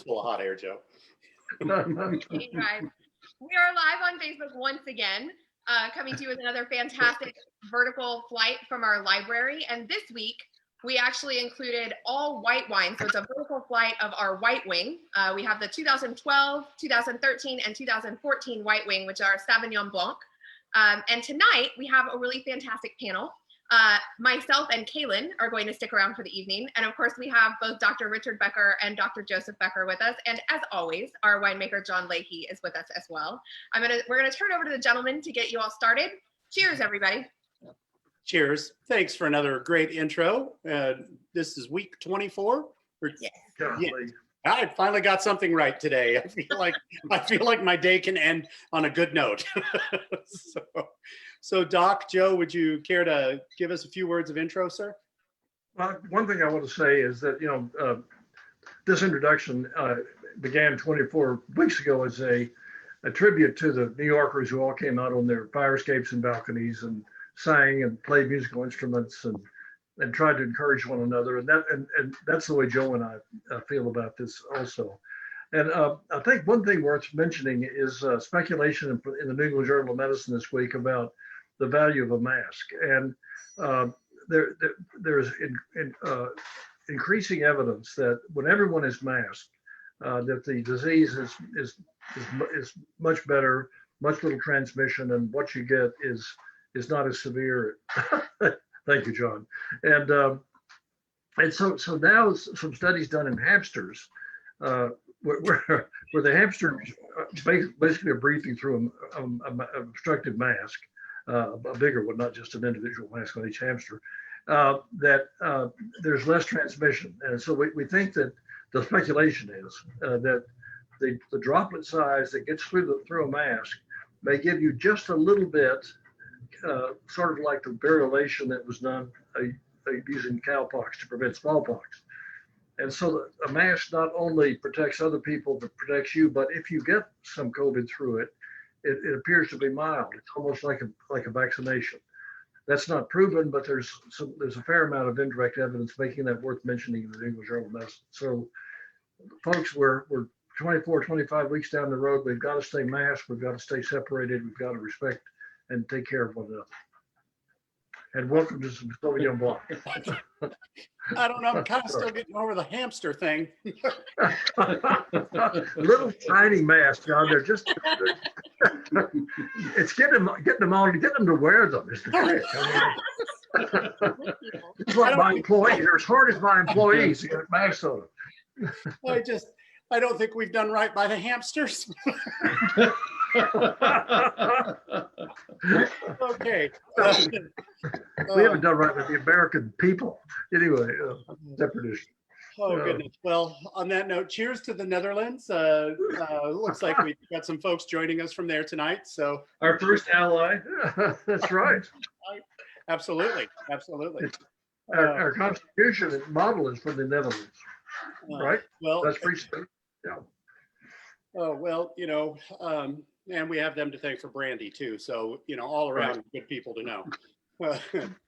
is full of hot air, Joe. Hey, guys. We are live on Facebook once again, coming to you with another fantastic vertical flight from our library. And this week, we actually included all white wine. So it's a vertical flight of our white wing. We have the 2012, 2013, and 2014 white wing, which are Sauvignon Blanc. And tonight, we have a really fantastic panel. Myself and Kaylyn are going to stick around for the evening. And of course, we have both Dr. Richard Becker and Dr. Joseph Becker with us. And as always, our winemaker, Jon Leahy, is with us as well. We're gonna turn over to the gentlemen to get you all started. Cheers, everybody. Cheers. Thanks for another great intro. This is week 24. Yes. Yeah. I finally got something right today. I feel like my day can end on a good note. So Doc, Joe, would you care to give us a few words of intro, sir? Well, one thing I want to say is that, this introduction began 24 weeks ago as a tribute to the New Yorkers who all came out on their fire escapes and balconies and sang and played musical instruments and tried to encourage one another. And that's the way Joe and I feel about this also. And I think one thing worth mentioning is speculation in the New England Journal of Medicine this week about the value of a mask. And there's increasing evidence that when everyone is masked, that the disease is much better, much little transmission, and what you get is not as severe. Thank you, John. And so now some studies done in hamsters, where the hamster basically are breathing through an obstructive mask, a bigger one, not just an individual mask on each hamster, that there's less transmission. And so we think that the speculation is that the droplet size that gets through a mask may give you just a little bit, sort of like the variolation that was done using cowpox to prevent smallpox. And so a mask not only protects other people, but protects you, but if you get some COVID through it, it appears to be mild. It's almost like a vaccination. That's not proven, but there's a fair amount of indirect evidence making that worth mentioning in the New England Journal of Medicine. So folks, we're 24, 25 weeks down the road. We've got to stay masked. We've got to stay separated. We've got to respect and take care of one another. And welcome to some Sauvignon Blanc. I don't know. I'm kind of still getting over the hamster thing. Little tiny mask, John. They're just. It's getting them to wear them. Is the trick. It's like my employees. They're as hard as my employees to get masks on them. I don't think we've done right by the hamsters. Okay. We haven't done right with the American people. Anyway, separate issue. Oh, goodness. Well, on that note, cheers to the Netherlands. Looks like we've got some folks joining us from there tonight. So our first ally. That's right. Absolutely. Our constitution and model is from the Netherlands, right? Well, that's free state. Yeah. Oh, well, and we have them to thank for brandy too. So, all around right. Good people to know.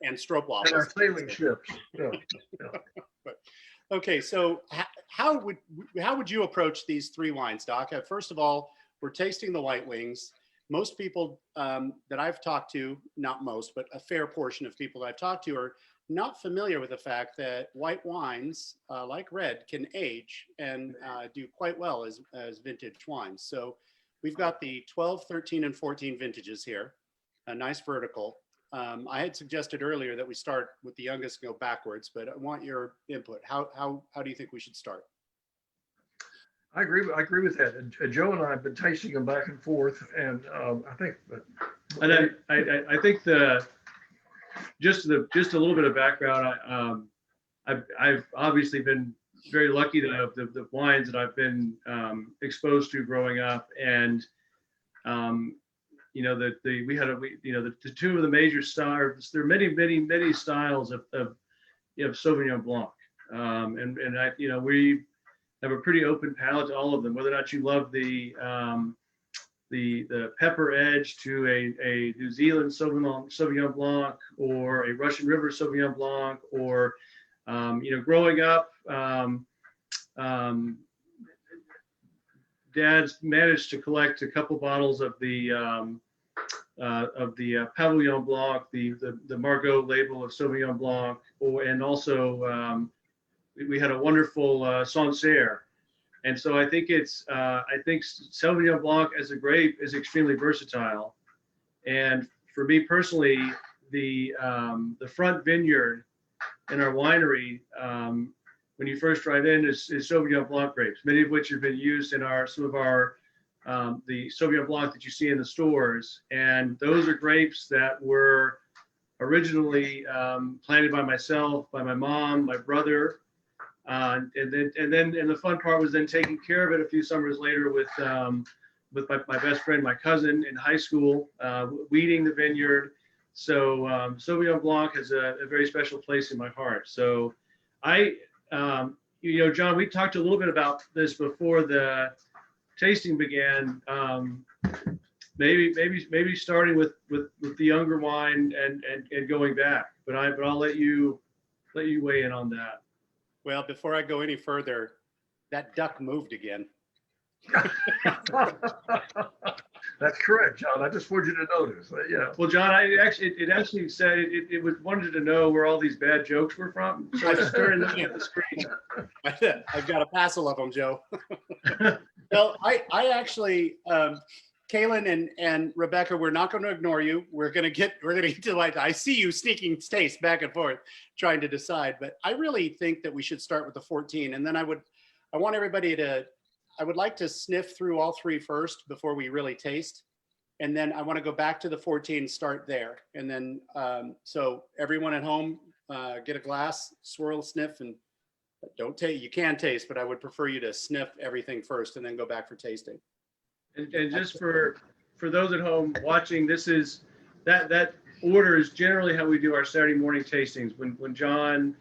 And stroopwafels. And our sailing ships. Yeah. But, okay, so how would you approach these three wines, Doc? First of all, we're tasting the white wings. Most people that I've talked to, not most, but a fair portion of people that I've talked to are not familiar with the fact that white wines, like red, can age and do quite well as vintage wines. So we've got the 12, 13, and 14 vintages here, a nice vertical. I had suggested earlier that we start with the youngest and go backwards, but I want your input. How do you think we should start? I agree with that. And Joe and I have been tasting them back and forth, and I think. I think just a little bit of background. I've obviously been very lucky to have the wines that I've been exposed to growing up, and the two of the major styles. There are many styles of Sauvignon Blanc, and we have a pretty open palate to all of them. Whether or not you love the pepper edge to a New Zealand Sauvignon Blanc, or a Russian River Sauvignon Blanc, or growing up, Dad's managed to collect a couple bottles of the Pavillon Blanc, the Margaux label of Sauvignon Blanc, and also we had a wonderful Sancerre. And so I think Sauvignon Blanc as a grape is extremely versatile. And for me personally, the front vineyard in our winery, when you first drive in, is Sauvignon Blanc grapes, many of which have been used in some of our the Sauvignon Blanc that you see in the stores. And those are grapes that were originally planted by myself, by my mom, my brother. And the fun part was then taking care of it a few summers later with my best friend, my cousin in high school, weeding the vineyard. So Sauvignon Blanc has a very special place in my heart. So John, we talked a little bit about this before the tasting began. Maybe starting with the younger wine and going back. But I'll let you weigh in on that. Well, before I go any further, that duck moved again. That's correct, John. I just wanted you to notice that. Yeah. Well, John, it actually said it wanted to know where all these bad jokes were from. So I just started looking at the screen. I've got a passel of them, Joe. Well, I actually, Kaylyn and Rebecca, we're not going to ignore you. We're going to get to like, I see you sneaking taste back and forth, trying to decide. But I really think that we should start with the 14, and then I want everybody to. I would like to sniff through all three first before we really taste. And then I want to go back to the 14 and start there. And then, so everyone at home, get a glass, swirl, sniff, and don't taste, you can taste, but I would prefer you to sniff everything first and then go back for tasting. And just for those at home watching, this is, that order is generally how we do our Saturday morning tastings. When John,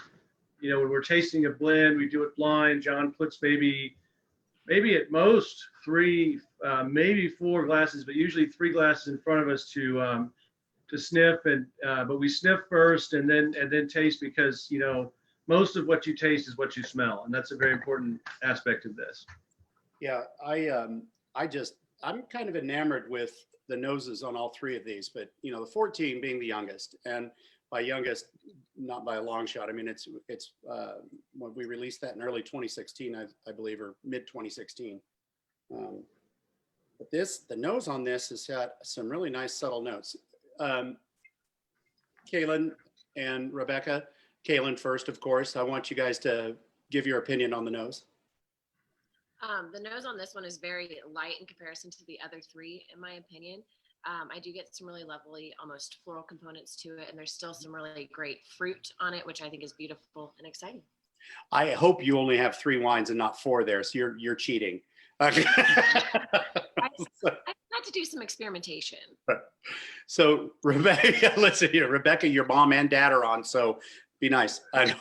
when we're tasting a blend, we do it blind. John puts maybe at most 3, maybe 4 glasses, but usually 3 glasses in front of us to sniff. But we sniff first and then taste, because most of what you taste is what you smell, and that's a very important aspect of this. Yeah, I'm kind of enamored with the noses on all three of these, but the 14 being the youngest, and by youngest, not by a long shot. I mean, it's when we released that in early 2016, I believe, or mid 2016. But the nose on this has had some really nice subtle notes. Kaylyn and Rebecca, Kaylyn first, of course. I want you guys to give your opinion on the nose. The nose on this one is very light in comparison to the other 3, in my opinion. I do get some really lovely, almost floral components to it, and there's still some really great fruit on it, which I think is beautiful and exciting. I hope you only have 3 wines and not 4 there, so you're cheating. I had to do some experimentation. So Rebecca, listen here, Rebecca, your mom and dad are on, so be nice. I know.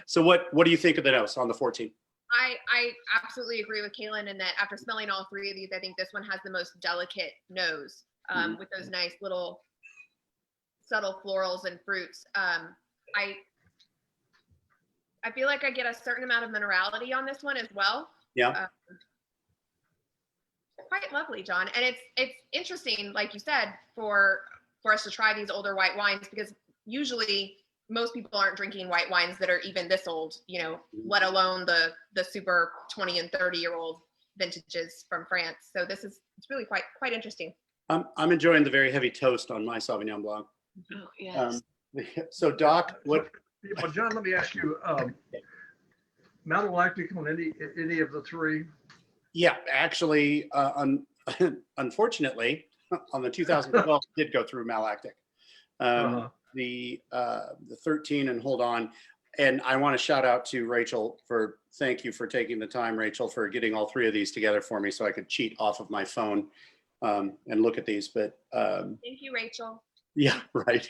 So what do you think of the nose on the 14? I absolutely agree with Kaylyn in that after smelling all 3 of these, I think this one has the most delicate nose with those nice little subtle florals and fruits. I feel like I get a certain amount of minerality on this one as well. Yeah. Quite lovely, John. And it's interesting, like you said, for us to try these older white wines, because usually most people aren't drinking white wines that are even this old, let alone the super 20 and 30-year-old vintages from France. So it's really quite interesting. I'm enjoying the very heavy toast on my Sauvignon Blanc. Oh, yes. So Doc, what? Well, John, let me ask you, malolactic on any of the 3? Yeah, actually, unfortunately, on the 2012 did go through malactic. The 13, and hold on, and I want to shout out to Rachel thank you for taking the time, Rachel, for getting all 3 of these together for me so I could cheat off of my phone and look at these. But thank you, Rachel. Yeah, right.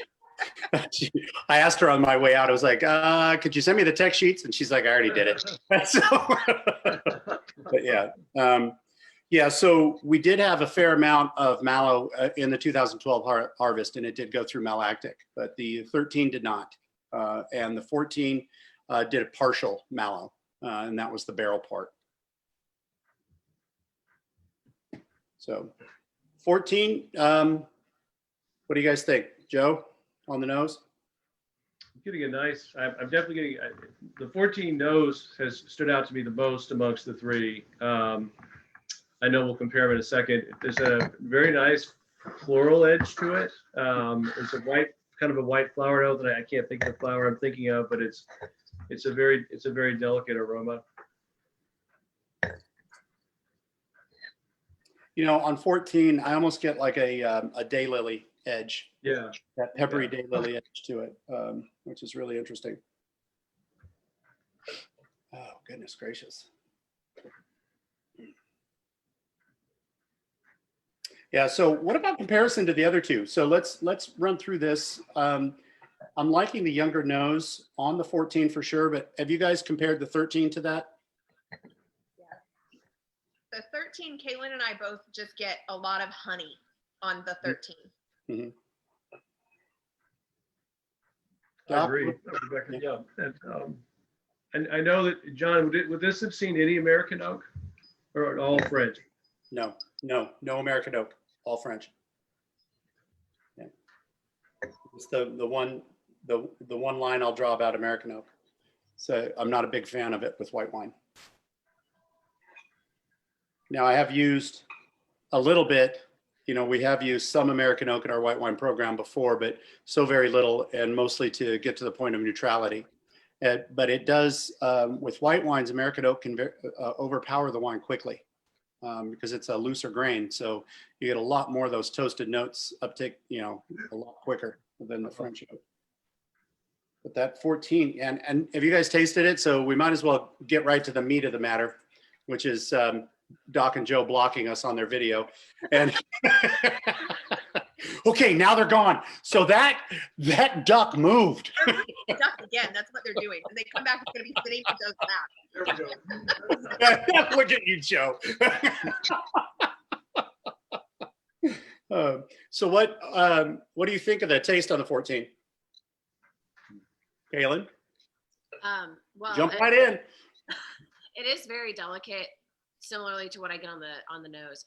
I asked her on my way out, I was like, could you send me the text sheets? And she's like, I already did it. So, but yeah. So we did have a fair amount of mallow in the 2012 harvest, and it did go through malactic, but the 13 did not. And the 14 did a partial mallow, and that was the barrel part. So 14, what do you guys think? Joe, on the nose? Getting a nice, I'm definitely getting, the 14 nose has stood out to me the most amongst the three. I know we'll compare them in a second. There's a very nice floral edge to it. There's a white, kind of a white flower note that I can't think of the flower I'm thinking of, but it's a very delicate aroma. You know, on 14, I almost get like a daylily edge. Yeah. That peppery daylily edge to it, which is really interesting. Oh, goodness gracious. Yeah, so what about comparison to the other two? So let's run through this. I'm liking the younger nose on the 14 for sure, but have you guys compared the 13 to that? The 13, Kaylyn and I both just get a lot of honey on the 13. Mm-hmm. I agree. Yeah. And I know that, John, would this have seen any American oak or all French? No American oak, all French. Yeah. It's the one line I'll draw about American oak. So I'm not a big fan of it with white wine. Now I have used a little bit, you know, we have used some American oak in our white wine program before, but so very little, and mostly to get to the point of neutrality. But it does, with white wines, American oak can overpower the wine quickly because it's a looser grain. So you get a lot more of those toasted notes uptake, you know, a lot quicker than the French oak. But that 14, and have you guys tasted it? So we might as well get right to the meat of the matter, which is Doc and Joe blocking us on their video. And okay, now they're gone. So that duck moved. Duck again, that's what they're doing. When they come back, it's going to be sitting with those back. There we go. Look at you, Joe. So what do you think of the taste on the 14? Kaylyn? Well, Jump right in. it is very delicate, similarly to what I get on the nose.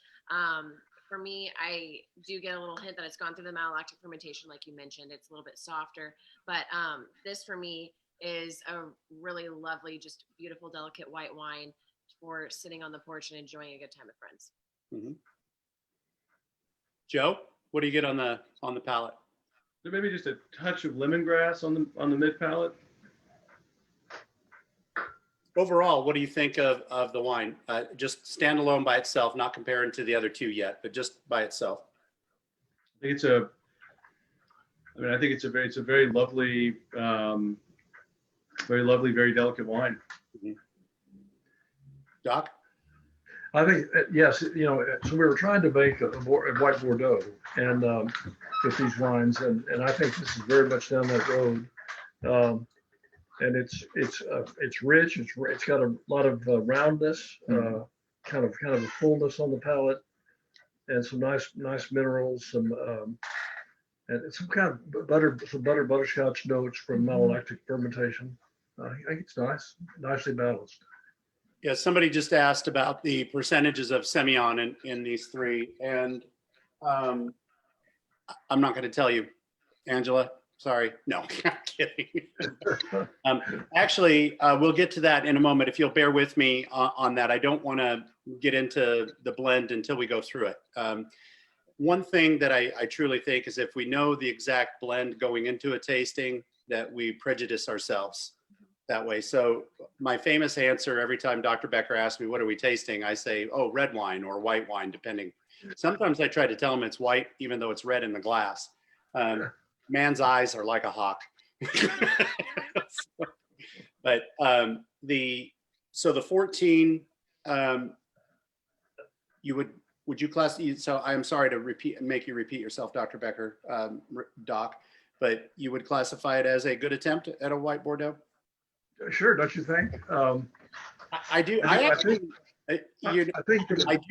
For me, I do get a little hint that it's gone through the malolactic fermentation, like you mentioned. It's a little bit softer, but this for me is a really lovely, just beautiful, delicate white wine for sitting on the porch and enjoying a good time with friends. Mm-hmm. Joe, what do you get on the palate? There maybe just a touch of lemongrass on the mid palate. Overall, what do you think of the wine? Just standalone by itself, not comparing to the other two yet, but just by itself. I think it's a very lovely, very delicate wine. Mm-hmm. Doc? I think, yes, you know, so we were trying to make a white Bordeaux and with these wines, and I think this is very much down that road. And it's rich. It's got a lot of roundness, kind of a fullness on the palate, and some nice minerals, and some kind of butterscotch notes from malolactic fermentation. I think it's nice, nicely balanced. Yeah, somebody just asked about the percentages of Semillon in these three, and I'm not going to tell you, Angela. Sorry, no, I'm kidding. Actually, we'll get to that in a moment. If you'll bear with me on that, I don't want to get into the blend until we go through it. One thing that I truly think is if we know the exact blend going into a tasting, that we prejudice ourselves that way. So my famous answer every time Dr. Becker asks me, what are we tasting? I say, oh, red wine or white wine, depending. Sometimes I try to tell him it's white, even though it's red in the glass. Man's eyes are like a hawk. But the 14, would you class? So I'm sorry to make you repeat yourself, Dr. Becker, Doc, but you would classify it as a good attempt at a white Bordeaux? Sure, don't you think? I do. I do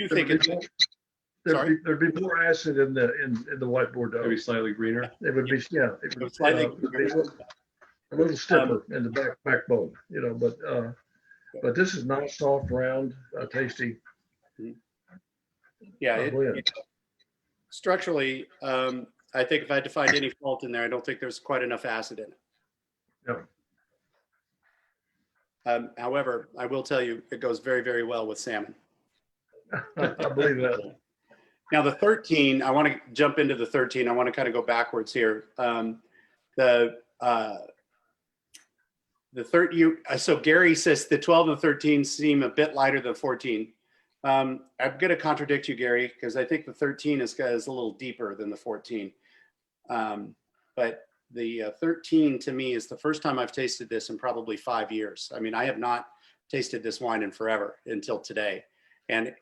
think it's. There'd be more acid in the white Bordeaux. Maybe slightly greener. It would be, yeah. It would be a little stiffer in the backbone, you know. But this is nice, soft, round, tasty. Yeah, blend. structurally, I think if I had to find any fault in there, I don't think there's quite enough acid in it. However, I will tell you, it goes very, very well with salmon. I believe that. Now the 13, I want to jump into the 13. I want to kind of go backwards here. The so Gary says the 12 and 13 seem a bit lighter than 14. I'm going to contradict you, Gary, because I think the 13 is a little deeper than the 14. But the 13 to me is the first time I've tasted this in probably 5 years. I mean, I have not tasted this wine in forever until today. And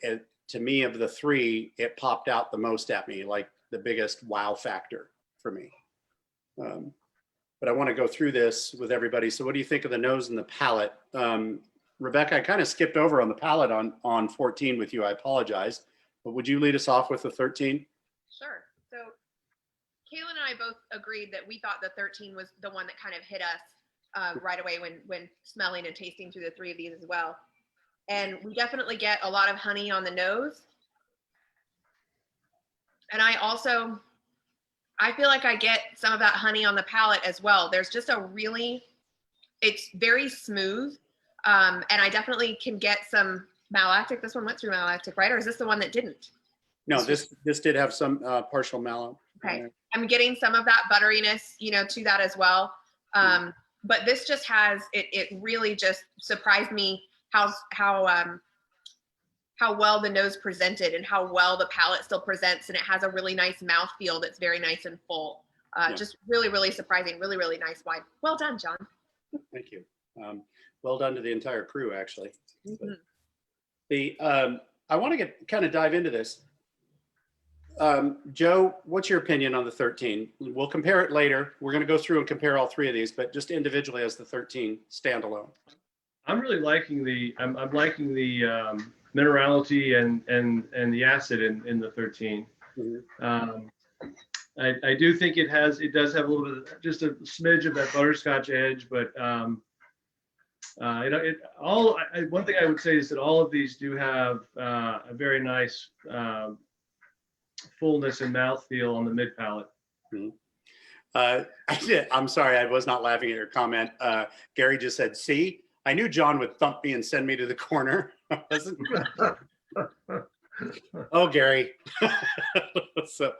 to me, of the three, it popped out the most at me, like the biggest wow factor for me. But I want to go through this with everybody. So what do you think of the nose and the palate? Rebecca, I kind of skipped over on the palate on 14 with you. I apologize. But would you lead us off with the 13? Sure. So Kaylyn and I both agreed that we thought the 13 was the one that kind of hit us right away when smelling and tasting through the three of these as well. And we definitely get a lot of honey on the nose. And I feel like I get some of that honey on the palate as well. There's just it's very smooth. And I definitely can get some malolactic. This one went through malolactic, right? Or is this the one that didn't? No, this did have some partial mallow. Okay. I'm getting some of that butteriness, to that as well. But this just it really just surprised me how well the nose presented and how well the palate still presents. And it has a really nice mouthfeel that's very nice and full. Just really, really surprising. Really, really nice wine. Well done, John. Thank you. Well done to the entire crew, actually. Mm-hmm. I want to kind of dive into this. Joe, what's your opinion on the 13? We'll compare it later. We're going to go through and compare all three of these, but just individually as the 13 standalone. I'm really liking I'm liking the minerality and the acid in the 13. Mm-hmm. I do think it does have a little bit, just a smidge of that butterscotch edge, but one thing I would say is that all of these do have a very nice fullness and mouthfeel on the mid palate. Mm-hmm. I'm sorry, I was not laughing at your comment. Gary just said, "See, I knew John would thump me and send me to the corner." Oh, Gary. So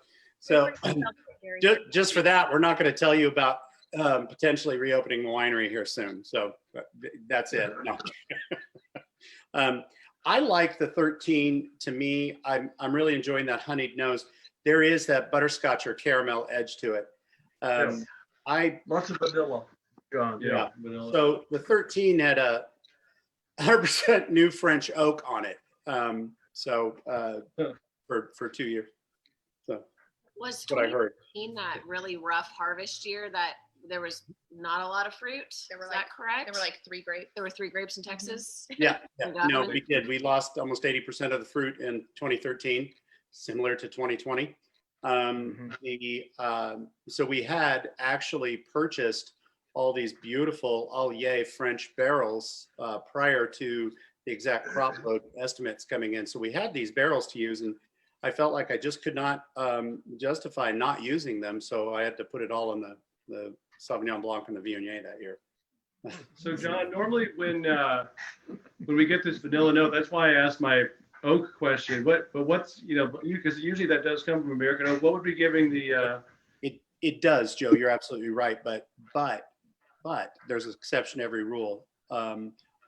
just for that, we're not going to tell you about potentially reopening the winery here soon. So that's it. No. I like the 13. To me, I'm really enjoying that honeyed nose. There is that butterscotch or caramel edge to it. Yes. Lots of vanilla, John. Yeah. Vanilla. So the 13 had a 100% new French oak on it. For 2 years. So Was that's what I heard. 2018 that really rough harvest year that there was not a lot of fruit? Is that correct? There were like 3 grapes. There were 3 grapes in Texas. Yeah. No, we did. We lost almost 80% of the fruit in 2013, similar to 2020. So we had actually purchased all these beautiful Allier French barrels prior to the exact crop load estimates coming in. So we had these barrels to use, and I felt like I just could not justify not using them. So I had to put it all in the Sauvignon Blanc and the Viognier that year. So John, normally when we get this vanilla note, that's why I asked my oak question. What's because usually that does come from American oak. What would be giving the? It does, Joe. You're absolutely right. But there's an exception to every rule.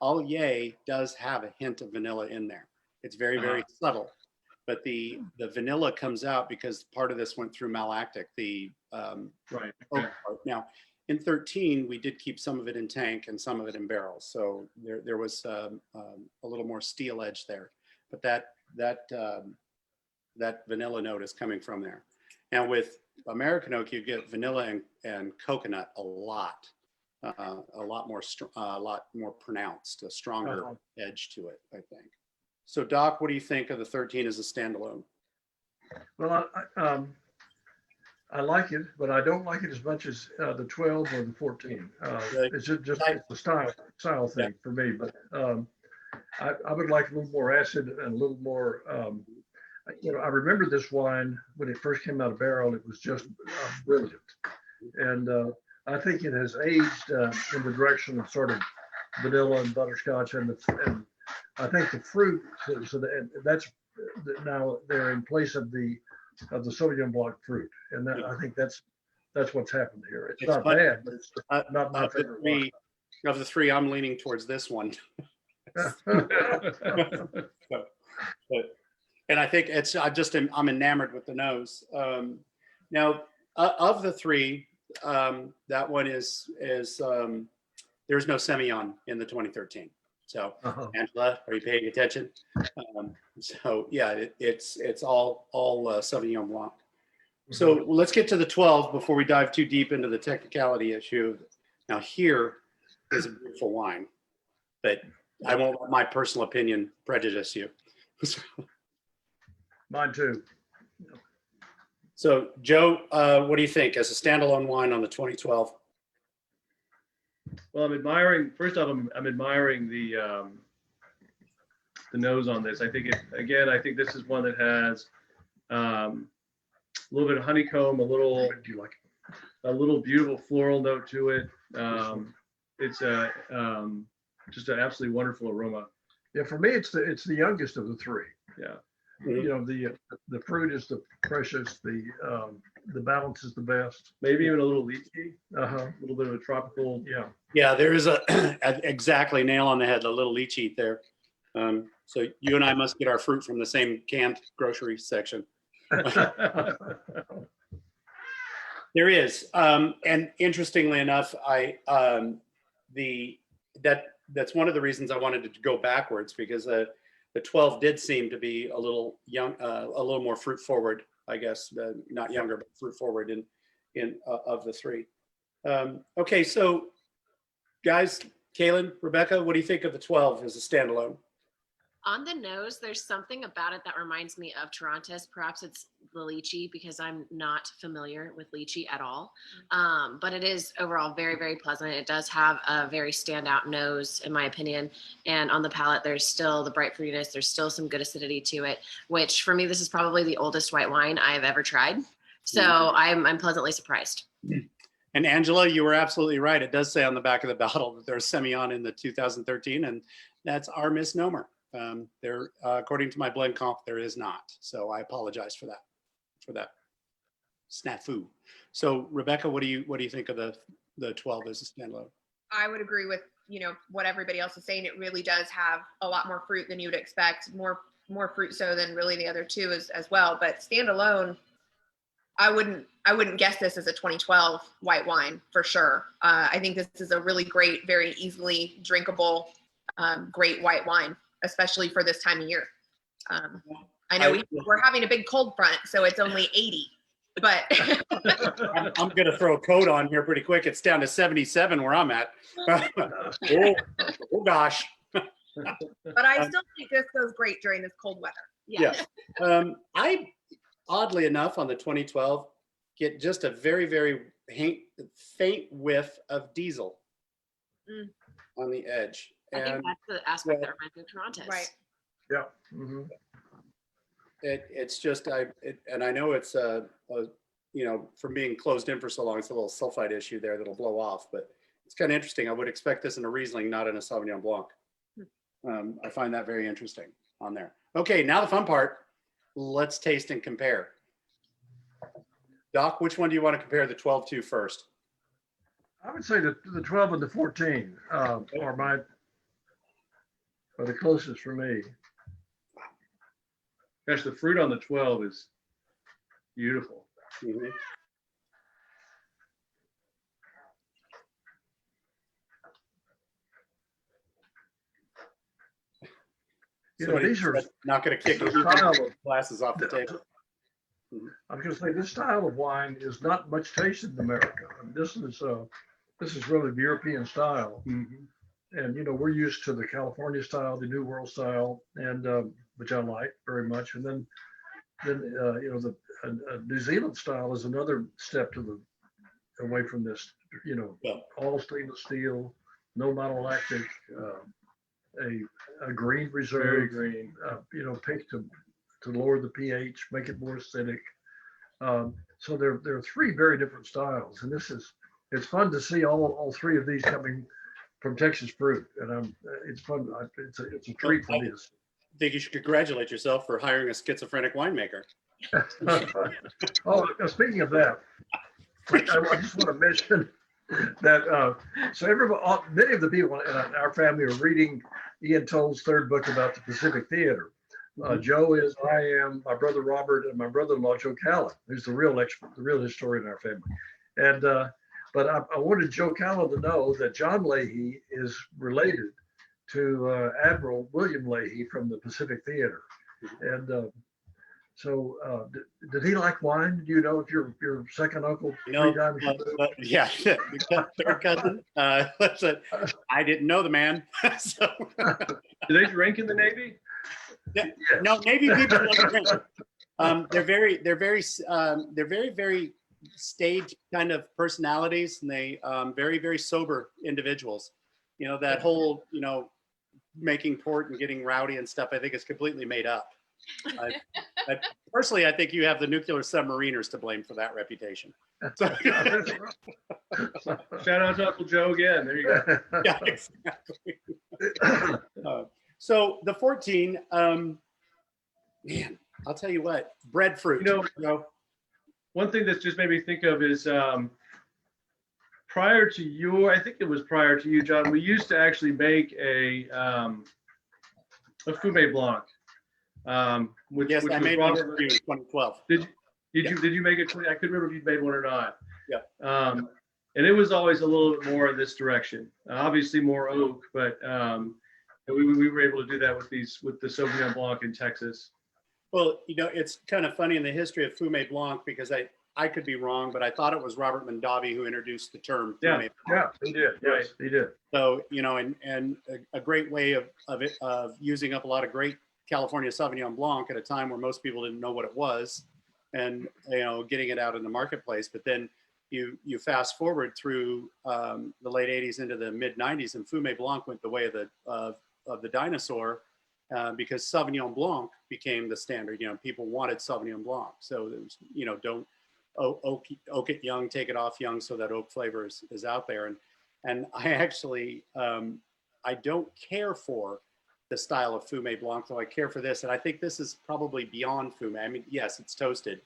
Allier does have a hint of vanilla in there. It's very, very subtle. But the vanilla comes out because part of this went through malolactic, the right. oak part. Now, in 13, we did keep some of it in tank and some of it in barrels. So there was a little more steel edge there. But that vanilla note is coming from there. Now with American oak, you get vanilla and coconut a lot more pronounced, a stronger edge to it, I think. So Doc, what do you think of the 13 as a standalone? Well, I like it, but I don't like it as much as the 12 or the 14. It's just it's a style thing for me. But I would like a little more acid and a little more I remember this wine when it first came out of barrel. It was just brilliant, and I think it has aged in the direction of sort of vanilla and butterscotch, and I think the fruit. So that's now they're in place of the Sauvignon Blanc fruit, and I think that's what's happened here. It's not funny. bad, but it's not my favorite wine. Of the three, I'm leaning towards this one. And I think I'm enamored with the nose. Now, of the three, that one is there's no Semillon in the 2013. So, Angela, are you paying attention? So yeah, it's all Sauvignon Blanc. So let's get to the 12 before we dive too deep into the technicality issue. Now here is a beautiful wine, but I won't let my personal opinion prejudice you. Mine too. So Joe, what do you think as a standalone wine on the 2012? Well, I'm admiring the nose on this. I think this is one that has a little bit of honeycomb, a little beautiful floral note to it. It's just an absolutely wonderful aroma. Yeah, for me, it's the youngest of the three. Yeah. The fruit is the freshest, the balance is the best. Maybe even a little lychee, Uh-huh. a little bit of a tropical. Yeah, there is exactly nail on the head, a little lychee there. So you and I must get our fruit from the same canned grocery section. There is, and interestingly enough, that's one of the reasons I wanted to go backwards, because the 12 did seem to be a little young, a little more fruit forward, I guess, not younger, but fruit forward in of the three. Okay, so guys, Kaylyn, Rebecca, what do you think of the 12 as a standalone? On the nose, there's something about it that reminds me of Torontis. Perhaps it's the lychee because I'm not familiar with lychee at all. But it is overall very, very pleasant. It does have a very standout nose, in my opinion. And on the palate, there's still the bright fruitiness. There's still some good acidity to it, which for me, this is probably the oldest white wine I've ever tried. So I'm pleasantly surprised. And Angela, you were absolutely right. It does say on the back of the bottle that there's Semillon in the 2013, and that's our misnomer. There, according to my blend comp, there is not. So I apologize for that snafu. So Rebecca, what do you think of the 12 as a standalone? I would agree with what everybody else is saying. It really does have a lot more fruit than you would expect, more fruit so than really the other two as well. But standalone, I wouldn't guess this as a 2012 white wine for sure. I think this is a really great, very easily drinkable, great white wine, especially for this time of year. I know we're having a big cold front, so it's only 80, but I'm going to throw a coat on here pretty quick. It's down to 77 where I'm at. oh gosh. But I still think this goes great during this cold weather. Yeah. I, oddly enough, on the 2012, get just a very, very faint whiff of diesel on the edge. I think that's the aspect that reminds me of Torontis. Right. Yeah. Mm-hmm. It's just and I know it's from being closed in for so long, it's a little sulfite issue there that'll blow off, but it's kind of interesting. I would expect this in a Riesling, not in a Sauvignon Blanc. I find that very interesting on there. Okay, now the fun part. Let's taste and compare. Doc, which one do you want to compare the 12 to first? I would say the 12 and the 14 are the closest for me. Gosh, the fruit on the 12 is beautiful. Mm-hmm. These are not going to kick glasses off the table. I was going to say this style of wine is not much tasted in America. This is really the European style, and we're used to the California style, the New World style, and which I like very much. And then the New Zealand style is another step away from this. All stainless steel, no malolactic, a green reserve, very green, pink to to lower the pH, make it more acidic. So there are three very different styles, and it's fun to see all three of these coming from Texas fruit, and it's fun. It's a treat for me to see. I think you should congratulate yourself for hiring a schizophrenic winemaker. Oh, speaking of that, I just want to mention that so many of the people in our family are reading Ian Toll's third book about the Pacific Theater. Joe is, I am, my brother Robert, and my brother-in-law Joe Callan, who's the real expert, the real historian in our family. And but I wanted Joe Callan to know that Jon Leahy is related to Admiral William Leahy from the Pacific Theater. And so did he like wine? Do you know if your second uncle? Yeah, third cousin. I didn't know the man. So. Do they drink in the Navy? Yeah, no, Navy people don't drink. They're very stage kind of personalities, and they very sober individuals. You know, that whole making port and getting rowdy and stuff, I think is completely made up. Personally, I think you have the nuclear submariners to blame for that reputation. So, shout out to Uncle Joe again. There you go. Yeah, exactly. So the 14, man, I'll tell you what, breadfruit. One thing that's just made me think of is prior to you, I think it was prior to you, John, we used to actually make a Fumé Blanc. Which I made one in 2012. Did you make it? I couldn't remember if you made one or not. Yeah. And it was always a little bit more in this direction. Obviously more oak, but we were able to do that with the Sauvignon Blanc in Texas. Well, it's kind of funny in the history of Fumé Blanc, because I could be wrong, but I thought it was Robert Mondavi who introduced the term Fumé Blanc. Yeah, he did. Yes, he did. So, and a great way of using up a lot of great California Sauvignon Blanc at a time where most people didn't know what it was, and getting it out in the marketplace. But then you fast forward through the late 80s into the mid 90s, and Fumé Blanc went the way of the dinosaur, because Sauvignon Blanc became the standard. People wanted Sauvignon Blanc, so there was don't oak it young, take it off young, so that oak flavor is out there. And I actually I don't care for the style of Fumé Blanc, though I care for this. And I think this is probably beyond Fumé. I mean, yes, it's toasted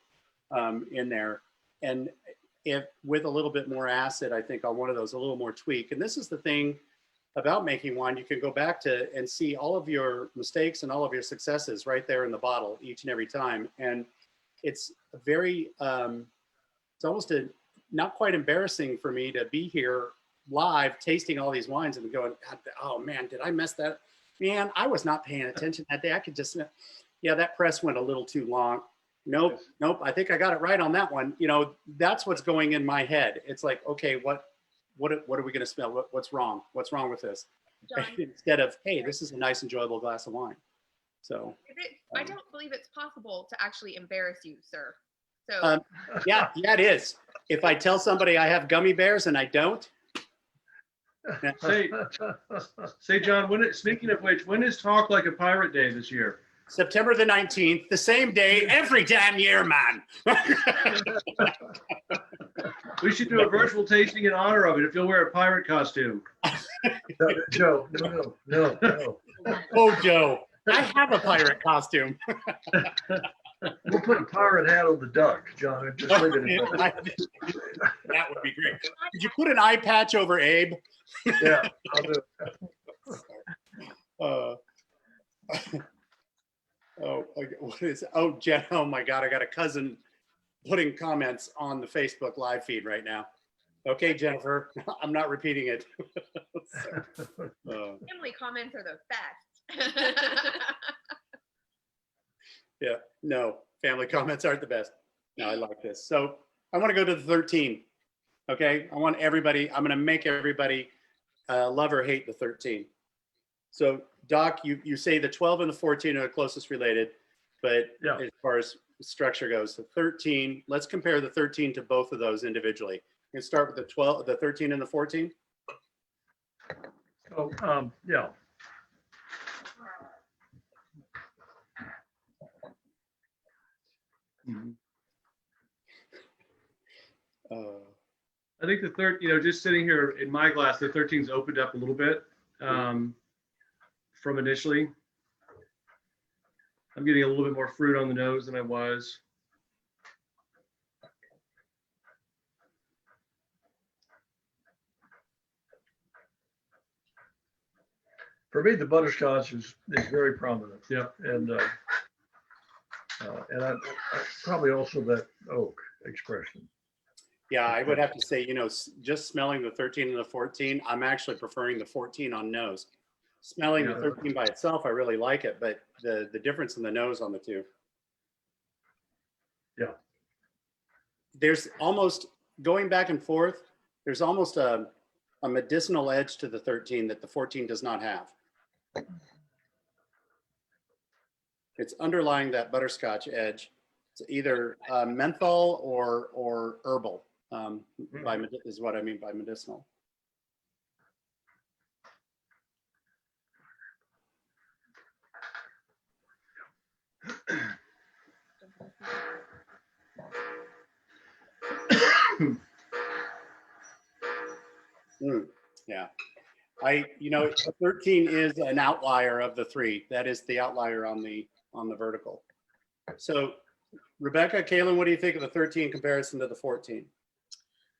in there. And if with a little bit more acid, I think on one of those, a little more tweak. And this is the thing about making wine. You can go back to and see all of your mistakes and all of your successes right there in the bottle each and every time. And it's very, it's almost not quite embarrassing for me to be here live tasting all these wines and going, oh man, did I mess that? Man, I was not paying attention that day. I could just, that press went a little too long. Nope. I think I got it right on that one. That's what's going in my head. It's like, okay, what are we going to smell? What's wrong? What's wrong with this? John, instead of, hey, this is a nice, enjoyable glass of wine. So I don't believe it's possible to actually embarrass you, sir. So yeah, it is. If I tell somebody I have gummy bears and I don't. Say, John, speaking of which, when is Talk Like a Pirate Day this year? September the 19th, the same day every damn year, man. We should do a virtual tasting in honor of it if you'll wear a pirate costume. Joe, no. Oh, Joe, I have a pirate costume. We'll put a pirate hat on the duck, John, and just leave it at that. That would be great. Did you put an eye patch over Abe? Yeah, I'll do it. What is? Oh, Jen. Oh my God, I got a cousin putting comments on the Facebook live feed right now. Okay, Jennifer, I'm not repeating it. family comments are the best. Yeah, no, family comments aren't the best. No, I like this. So I want to go to the 13. Okay, I'm going to make everybody love or hate the 13. So Doc, you say the 12 and the 14 are the closest related, but as far as structure goes, the 13, let's compare the 13 to both of those individually. You can start with the 13 and the 14. Oh, yeah. Mhm. Uh, I think the third, just sitting here in my glass, the 13's opened up a little bit from initially. I'm getting a little bit more fruit on the nose than I was. For me, the butterscotch is very prominent. Yeah. And I probably also that oak expression. yeah, I would have to say, just smelling the 13 and the 14, I'm actually preferring the 14 on nose. Smelling the Yeah. 13 by itself, I really like it, but the difference in the nose on the two. Yeah. There's almost, going back and forth, there's almost a medicinal edge to the 13 that the 14 does not have. It's underlying that butterscotch edge. It's either menthol or herbal, is what I mean by medicinal. Yeah. 13 is an outlier of the three. That is the outlier on the vertical. So Rebecca, Kaylyn, what do you think of the 13 in comparison to the 14?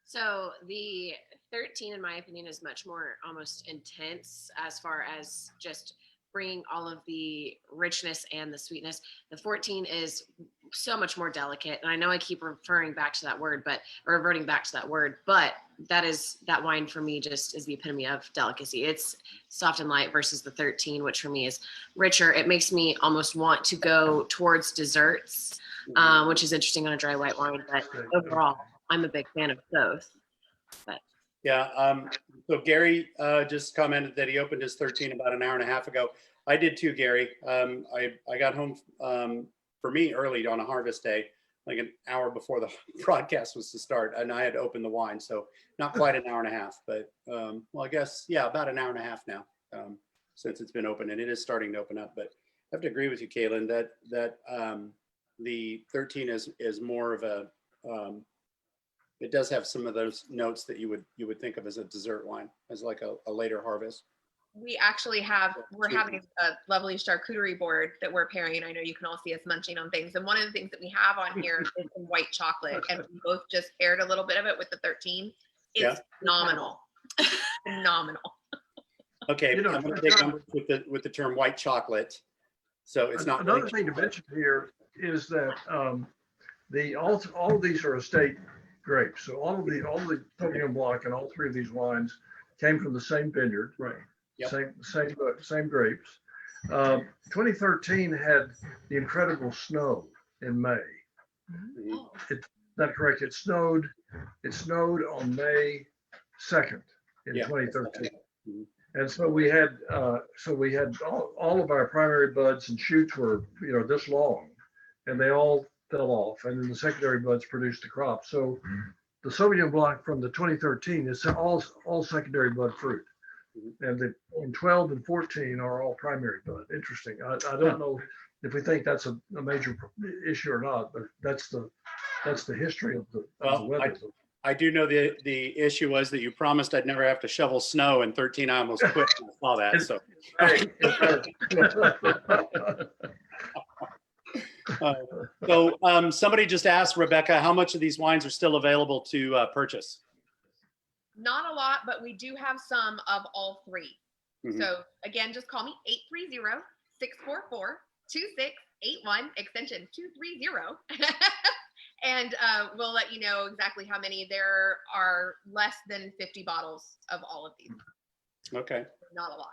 So the 13, in my opinion, is much more almost intense as far as just bringing all of the richness and the sweetness. The 14 is so much more delicate. And I know I keep referring back to that word, or reverting back to that word, but that wine for me just is the epitome of delicacy. It's soft and light versus the 13, which for me is richer. It makes me almost want to go towards desserts, which is interesting on a dry white wine, but overall, I'm a big fan of both. But yeah, so Gary just commented that he opened his 13 about an hour and a half ago. I did too, Gary. I got home for me early on a harvest day, like an hour before the broadcast was to start, and I had opened the wine, so not quite an hour and a half, but well, I guess about an hour and a half now since it's been open, and it is starting to open up. But I have to agree with you, Kaylyn, that the 13 is more of a it does have some of those notes that you would think of as a dessert wine, as like a later harvest. We actually we're having a lovely charcuterie board that we're pairing. I know you can all see us munching on things. And one of the things that we have on here is some white chocolate. And we both just paired a little bit of it with the 13. It's phenomenal. Phenomenal. Okay, I'm going to take umbrage with the term white chocolate. So it's not another thing to mention here is that all of these are estate grapes. So all the Sauvignon Blanc and all three of these wines came from the same vineyard. Right. Yep. Same grapes. 2013 had the incredible snow in May. Is that correct? It snowed on May 2nd in 2013. And so we had all of our primary buds and shoots were this long, and they all fell off, and then the secondary buds produced the crop. So the Sauvignon Blanc from the 2013 is all secondary bud fruit. And the 12 and 14 are all primary bud. Interesting. I don't know if we think that's a major issue or not, but that's the history of the weather. I do know the issue was that you promised I'd never have to shovel snow, and 13 I almost quit when I saw that. So somebody just asked Rebecca, how much of these wines are still available to purchase? Not a lot, but we do have some of all three. So again, just call me 830-644-2681, extension 230. And we'll let you know exactly how many. There are less than 50 bottles of all of these. Okay. Not a lot.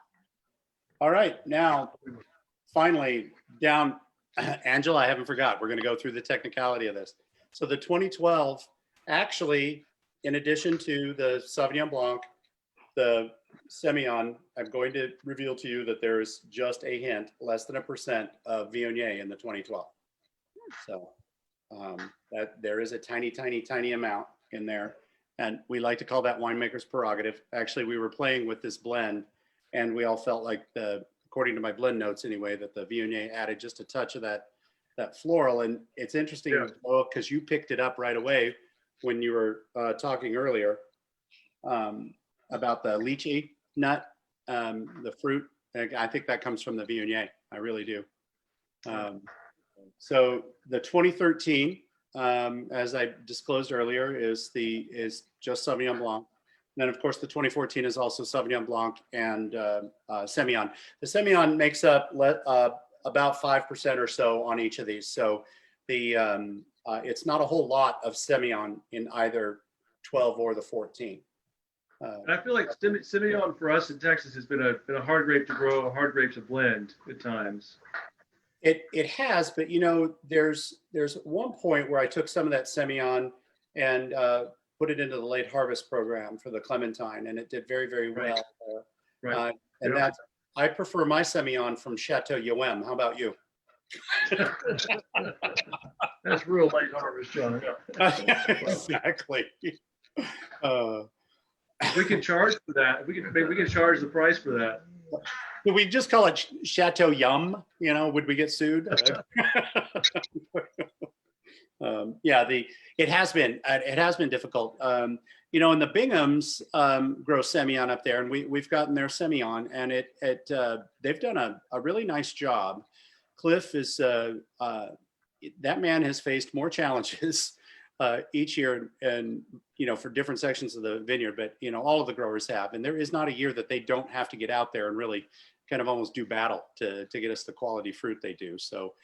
All right. Now, finally, down, Angela, I haven't forgot. We're going to go through the technicality of this. So the 2012, actually, in addition to the Sauvignon Blanc, the Semillon, I'm going to reveal to you that there is just a hint, less than 1% of Viognier in the 2012. So that there is a tiny, tiny, tiny amount in there. And we like to call that winemaker's prerogative. Actually, we were playing with this blend, and we all felt like according to my blend notes anyway, that the Viognier added just a touch of that that floral. And it's interesting Yeah. because you picked it up right away when you were talking earlier about the lychee nut, the fruit. I think that comes from the Viognier. I really do. So the 2013, as I disclosed earlier, is just Sauvignon Blanc. And then, of course, the 2014 is also Sauvignon Blanc and Semillon. The Semillon makes up about 5% or so on each of these. So it's not a whole lot of Semillon in either 12 or the 14. I feel like Semillon for us in Texas has been a hard grape to grow, a hard grape to blend at times. It has, but there's one point where I took some of that Semillon and put it into the late harvest program for the Clementine, and it did very, very well. Right. And I prefer my Semillon from Chateau Yquem. How about you? That's real late harvest, John. Exactly. We can charge for that. We can charge the price for that. Could we just call it Chateau Yum? Would we get sued? It has been difficult. And the Binghams grow Semillon up there, and we've gotten their Semillon, and they've done a really nice job. Cliff is that man has faced more challenges each year, and for different sections of the vineyard, but all of the growers have, and there is not a year that they don't have to get out there and really kind of almost do battle to get us the quality fruit they do. So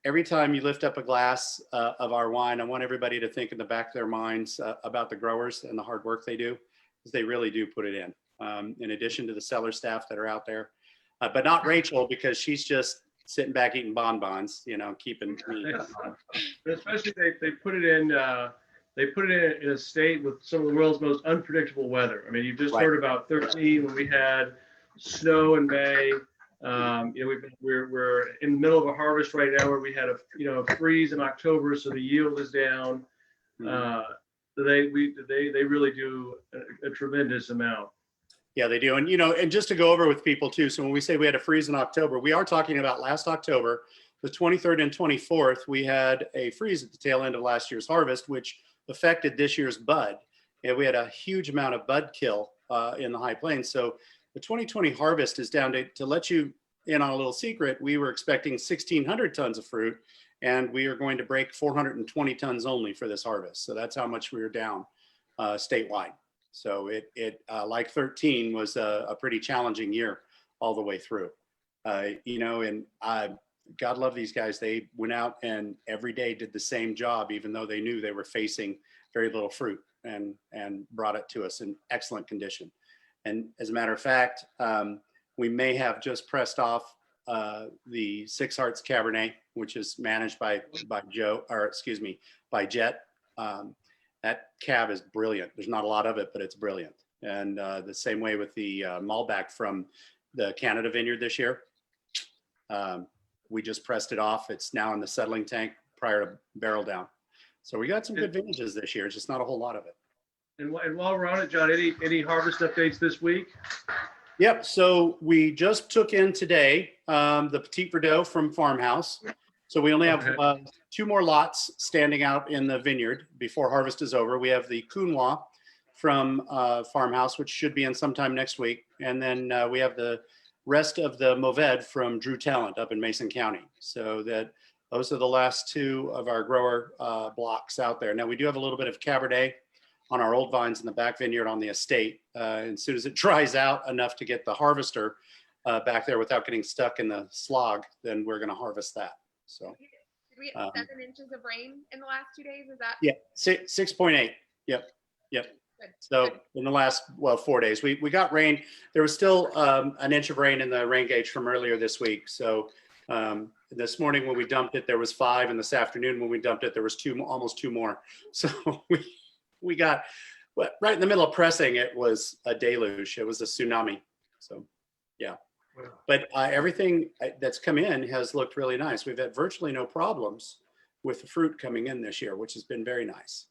every time you lift up a glass of our wine, I want everybody to think in the back of their minds about the growers and the hard work they do, because they really do put it in addition to the cellar staff that are out there, but not Rachel, because she's just sitting back eating bonbons, keeping me. Especially they put it in in a state with some of the world's most unpredictable weather. I mean, you just heard about 13 when we had snow in May. We're in the middle of a harvest right now where we had a freeze in October, so the yield is down. So they really do a tremendous amount. Yeah, they do. And just to go over with people too. So when we say we had a freeze in October, we are talking about last October, the 23rd and 24th, we had a freeze at the tail end of last year's harvest, which affected this year's bud. And we had a huge amount of bud kill in the high plains. So the 2020 harvest is down to let you in on a little secret. We were expecting 1,600 tons of fruit, and we are going to break 420 tons only for this harvest. So that's how much we were down statewide. So it like 13 was a pretty challenging year all the way through, and God love these guys. They went out and every day did the same job, even though they knew they were facing very little fruit, and brought it to us in excellent condition. And as a matter of fact, we may have just pressed off the Six Hearts Cabernet, which is managed by Jet. That cab is brilliant. There's not a lot of it, but it's brilliant. And the same way with the Malbec from the Canada vineyard this year. We just pressed it off. It's now in the settling tank prior to barrel down. So we got some good vintages this year, just not a whole lot of it. And while we're on it, John, any harvest updates this week? Yep. So we just took in today the Petit Verdot from Farmhouse. So we only have 2 more lots standing out in the vineyard before harvest is over. We have the Counois from Farmhouse, which should be in sometime next week. And then we have the rest of the Mourvèdre from Drew Talent up in Mason County. So those are the last 2 of our grower blocks out there. Now we do have a little bit of Cabernet on our old vines in the back vineyard on the estate. And as soon as it dries out enough to get the harvester back there without getting stuck in the slog, then we're going to harvest that. So did we get 7 inches of rain in the last 2 days? Is that? Yeah, 6.8. Yep. Good. So in the last 4 days, we got rain. There was still an inch of rain in the rain gauge from earlier this week. So this morning when we dumped it, there was 5, and this afternoon when we dumped it, there was almost 2 more. So we got right in the middle of pressing. It was a deluge. It was a tsunami. So yeah. But everything that's come in has looked really nice. We've had virtually no problems with the fruit coming in this year, which has been very nice.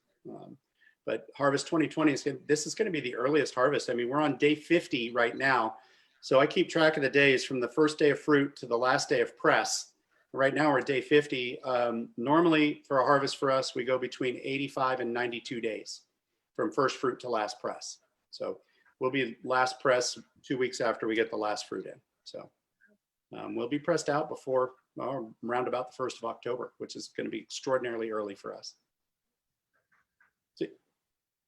But harvest 2020 this is going to be the earliest harvest. I mean, we're on day 50 right now. So I keep track of the days from the first day of fruit to the last day of press. Right now we're at day 50. Normally for a harvest for us, we go between 85 and 92 days from first fruit to last press. So we'll be last press 2 weeks after we get the last fruit in. So we'll be pressed out before around about the 1st of October, which is going to be extraordinarily early for us. So,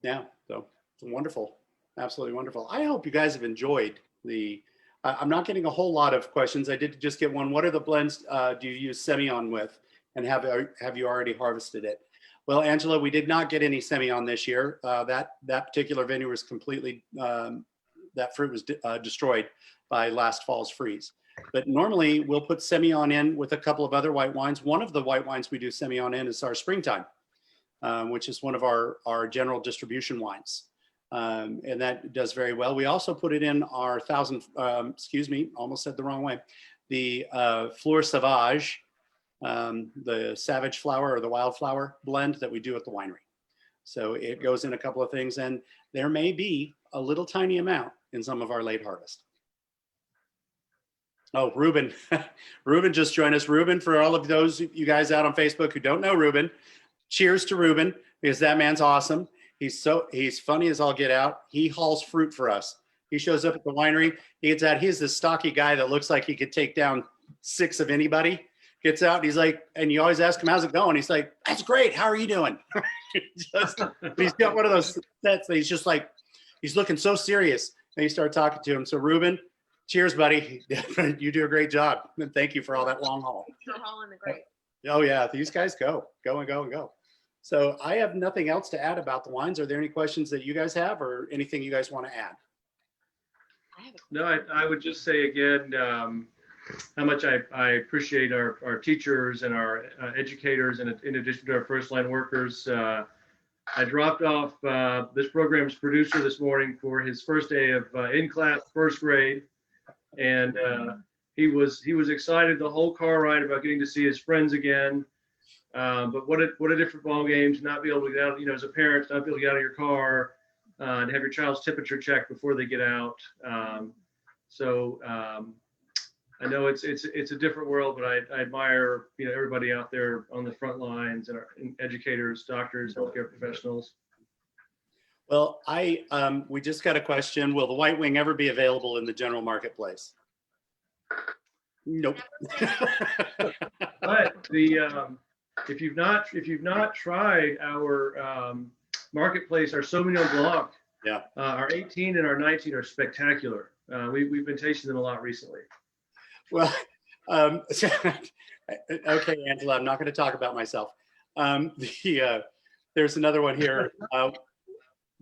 yeah, so it's wonderful. Absolutely wonderful. I hope you guys have enjoyed the, I'm not getting a whole lot of questions. I did just get one. What are the blends do you use Semillon with? And have you already harvested it? Well, Angela, we did not get any Semillon this year. That particular vineyard was completely, that fruit was destroyed by last fall's freeze. But normally we'll put Semillon in with a couple of other white wines. One of the white wines we do Semillon in is our Springtime, which is one of our general distribution wines. And that does very well. We also put it in our almost said the wrong way. The Fleur Sauvage, the savage flower or the wildflower blend that we do at the winery. So it goes in a couple of things, and there may be a little tiny amount in some of our late harvest. Oh, Ruben. Ruben just joined us. Ruben, for all of those you guys out on Facebook who don't know Ruben, cheers to Ruben, because that man's awesome. He's funny as all get out. He hauls fruit for us. He shows up at the winery. He gets out. He's this stocky guy that looks like he could take down 6 of anybody. Gets out. And he's like, and you always ask him, how's it going? He's like, that's great. How are you doing? He's got one of those sets that he's just like, he's looking so serious. And you start talking to him. So Ruben, cheers, buddy. You do a great job. And thank you for all that long haul. Hauling the grape. Oh yeah, these guys go and go and go. So I have nothing else to add about the wines. Are there any questions that you guys have or anything you guys want to add? No, I would just say again, how much I appreciate our teachers and our educators, and in addition to our first line workers. I dropped off this program's producer this morning for his first day of in-class first grade. And he was excited the whole car ride about getting to see his friends again. But what a different ball game to not be able to get out, as a parent, not be able to get out of your car and have your child's temperature checked before they get out. I know it's a different world, but I admire everybody out there on the front lines and our educators, doctors, healthcare professionals. Well, we just got a question. Will the White Wing ever be available in the general marketplace? Nope. But if you've not tried our marketplace, our Sauvignon Blanc, yeah, our 18 and our 19 are spectacular. We've been tasting them a lot recently. Well, okay, Angela, I'm not going to talk about myself. There's another one here.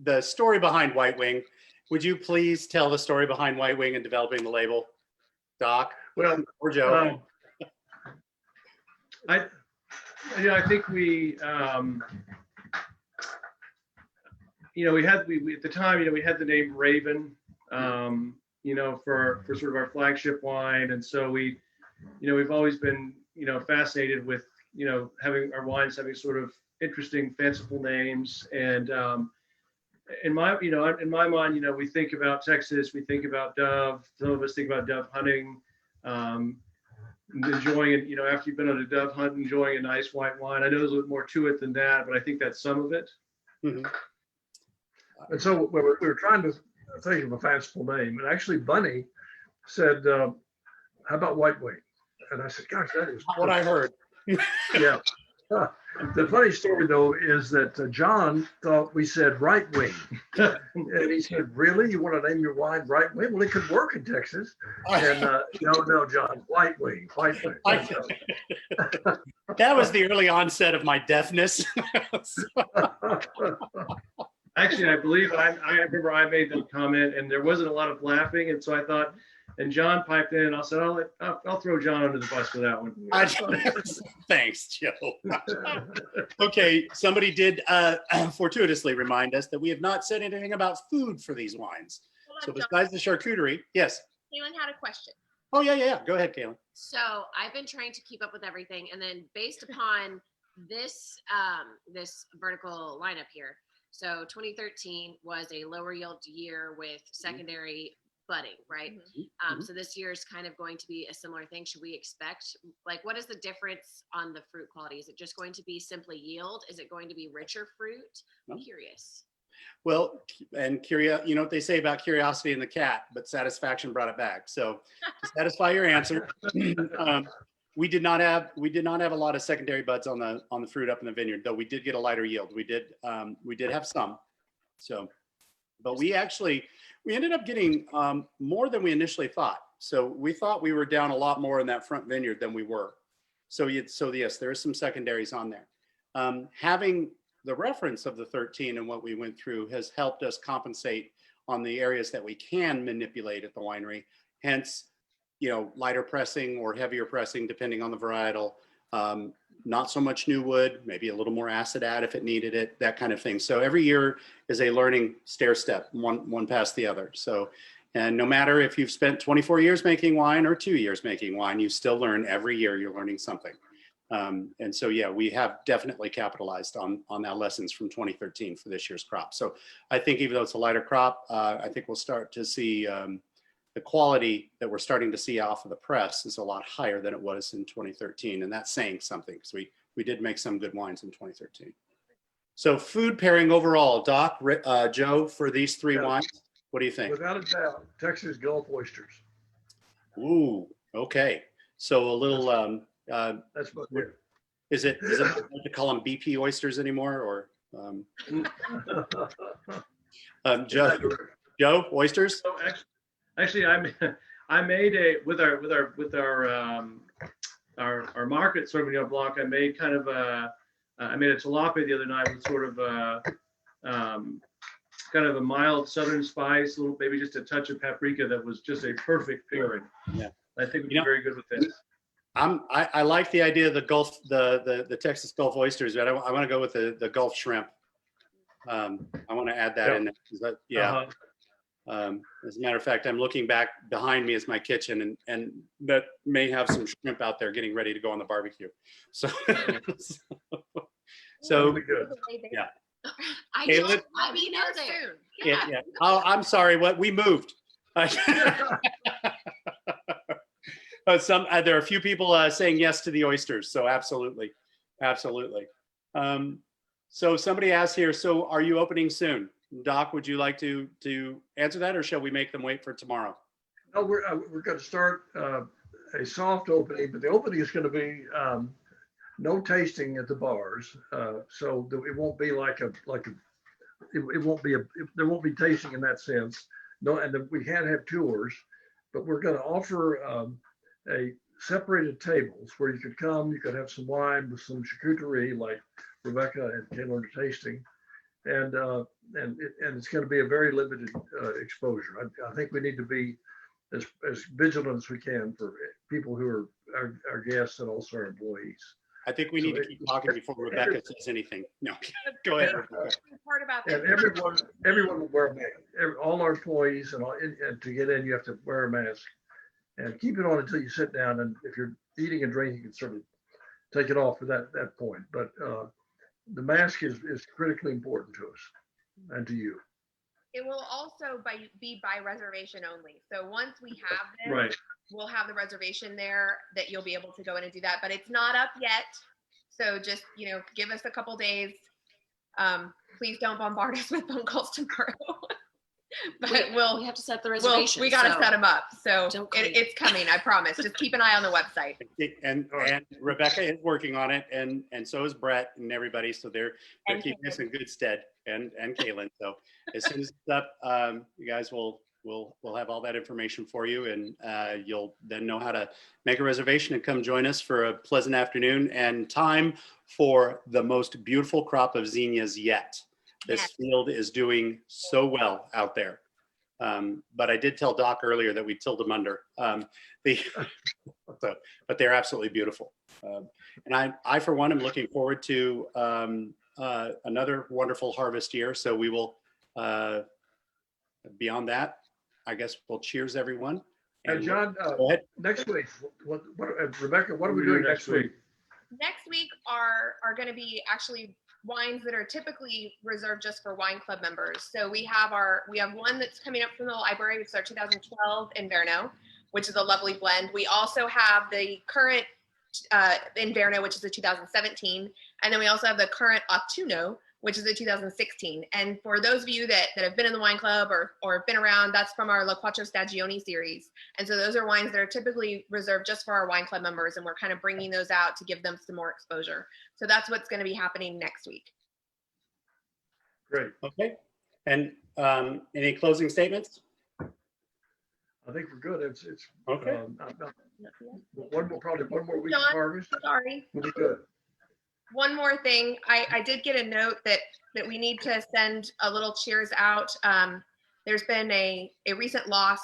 The story behind White Wing. Would you please tell the story behind White Wing and developing the label, Doc? Well, or Joe? I think we at the time, we had the name Raven, for sort of our flagship wine. And so we've always been, fascinated with, having our wines having sort of interesting, fanciful names. And in my mind, we think about Texas, we think about dove. Some of us think about dove hunting, enjoying it, after you've been on a dove hunt, enjoying a nice white wine. I know there's a little more to it than that, but I think that's some of it. Mm-hmm. And so we were trying to think of a fanciful name, and actually Bunny said, how about White Wing? And I said, gosh, that is what I heard. Yeah. The funny story, though, is that John thought we said right wing. And he said, really? You want to name your wine right wing? Well, it could work in Texas. And no, John, white wing, white wing. That was the early onset of my deafness. Actually, I believe I remember I made that comment and there wasn't a lot of laughing. And so I thought, and John piped in, I said, I'll throw John under the bus for that one. Thanks, Joe. Okay, somebody did fortuitously remind us that we have not said anything about food for these wines. So besides the charcuterie, yes. Kaylyn had a question. Oh, yeah. Go ahead, Kaylyn. So I've been trying to keep up with everything. And then based upon this vertical lineup here, so 2013 was a lower yield year with secondary budding, right? Mhm. So this year is kind of going to be a similar thing. Should we expect, like, what is the difference on the fruit quality? Is it just going to be simply yield? Is it going to be richer fruit? I'm No. curious. Well, and you know what they say about curiosity and the cat, but satisfaction brought it back. So to satisfy your answer, we did not have a lot of secondary buds on the fruit up in the vineyard, though we did get a lighter yield. We did have some. So, but we ended up getting more than we initially thought. So we thought we were down a lot more in that front vineyard than we were. So yes, there are some secondaries on there. Having the reference of the 13 and what we went through has helped us compensate on the areas that we can manipulate at the winery. Hence, lighter pressing or heavier pressing, depending on the varietal. Not so much new wood, maybe a little more acid add if it needed it, that kind of thing. So every year is a learning stair step, one past the other. So, and no matter if you've spent 24 years making wine or 2 years making wine, you still learn every year. You're learning something. And so, yeah, we have definitely capitalized on our lessons from 2013 for this year's crop. So I think even though it's a lighter crop, I think we'll start to see the quality that we're starting to see off of the press is a lot higher than it was in 2013. And that's saying something because we did make some good wines in 2013. So food pairing overall, Doc, Joe, for these three wines, what do you think? Without a doubt, Texas Gulf oysters. Ooh, okay. So a little, That's what they're. is it hard to call them BP oysters anymore, or Joe, oysters? So actually, I made with our market Sauvignon Blanc. I made kind of I made a tilapia the other night with sort of kind of a mild southern spice, a little maybe just a touch of paprika. That was just a perfect pairing. Yeah, I think it'd be very good with this. I like the idea of the Gulf, the Texas Gulf oysters, but I want to go with the Gulf shrimp. I want to add that in there. Yeah. As a matter of fact, I'm looking back behind me is my kitchen, and that may have some shrimp out there getting ready to go on the barbecue. So, so yeah. I Kaylyn? just let me know there. Yeah. Oh, I'm sorry. What we moved. There are a few people saying yes to the oysters. So absolutely. So somebody asked here, so are you opening soon? Doc, would you like to answer that, or shall we make them wait for tomorrow? No, we're going to start a soft opening, but the opening is going to be no tasting at the bars, so that it won't be there won't be tasting in that sense. No, and we can't have tours, but we're going to offer a separated tables where you could have some wine with some charcuterie like Rebecca and Kaylyn are tasting, and it's going to be a very limited exposure. I think we need to be as vigilant as we can for people who are our guests and also our employees. I think we need to keep talking before Rebecca says anything. No, go ahead. Part about this. And everyone will wear a mask. All our employees and to get in, you have to wear a mask and keep it on until you sit down. And if you're eating and drinking, you can sort of take it off at that point. But the mask is critically important to us and to you. It will also be by reservation only. So once we have this, Right. we'll have the reservation there that you'll be able to go in and do that. But it's not up yet. So just, give us a couple days. Please don't bombard us with phone calls tomorrow. But we have to set the reservation. We got to set them up. So it's coming. I promise. Just keep an eye on the website. And Rebecca is working on it, and so is Brett and everybody. So they're keeping us in good stead, and Kaylyn. So as soon as it's up, you guys will have all that information for you, and you'll then know how to make a reservation and come join us for a pleasant afternoon and time for the most beautiful crop of zinnias yet. This field is doing so well out there. But I did tell Doc earlier that we tilled them under. But they're absolutely beautiful. And I, for one, am looking forward to another wonderful harvest year. So we will, beyond that, I guess we'll cheers everyone. And John, go ahead. Next week, Rebecca, what are we doing next week? Next week are going to be actually wines that are typically reserved just for wine club members. So we have one that's coming up from the library, which is our 2012 Inverno, which is a lovely blend. We also have the current Inverno, which is a 2017, and then we also have the current Autunno, which is a 2016. And for those of you that have been in the wine club or have been around, that's from our La Quattro Stagioni series. And so those are wines that are typically reserved just for our wine club members, and we're kind of bringing those out to give them some more exposure. So that's what's going to be happening next week. Great. Okay. And any closing statements? I think we're good. It's Okay. one more week of Jon, harvest. Sorry. We'll be good. One more thing, I did get a note that we need to send a little cheers out. There's been a recent loss.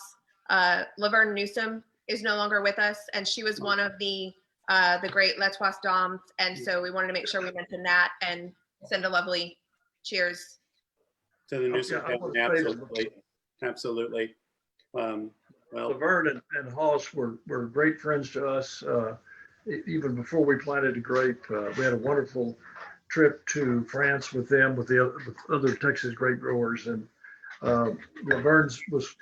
Laverne Newsom is no longer with us, and she was one of the great Les Trois Dames, and so we wanted to make sure we mentioned that and send a lovely cheers. To the Newsom I family, wanna say absolutely. Absolutely. Well, Laverne and Hoss were great friends to us. Even before we planted the grape, we had a wonderful trip to France with them, with other Texas grape growers, and Laverne's was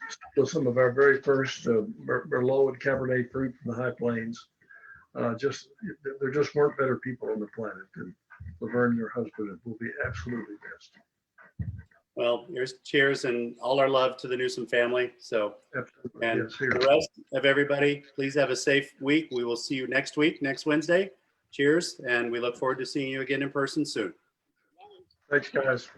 some of our very first Merlot and Cabernet fruit from the High Plains. There just weren't better people on the planet than Laverne and her husband. Will be absolutely best. well, here's cheers and all our love to the Newsom family. So, Absolutely. and Yes, here. the rest of everybody, please have a safe week. We will see you next week, next Wednesday. Cheers. And we look forward to seeing you again in person soon. Thanks, guys.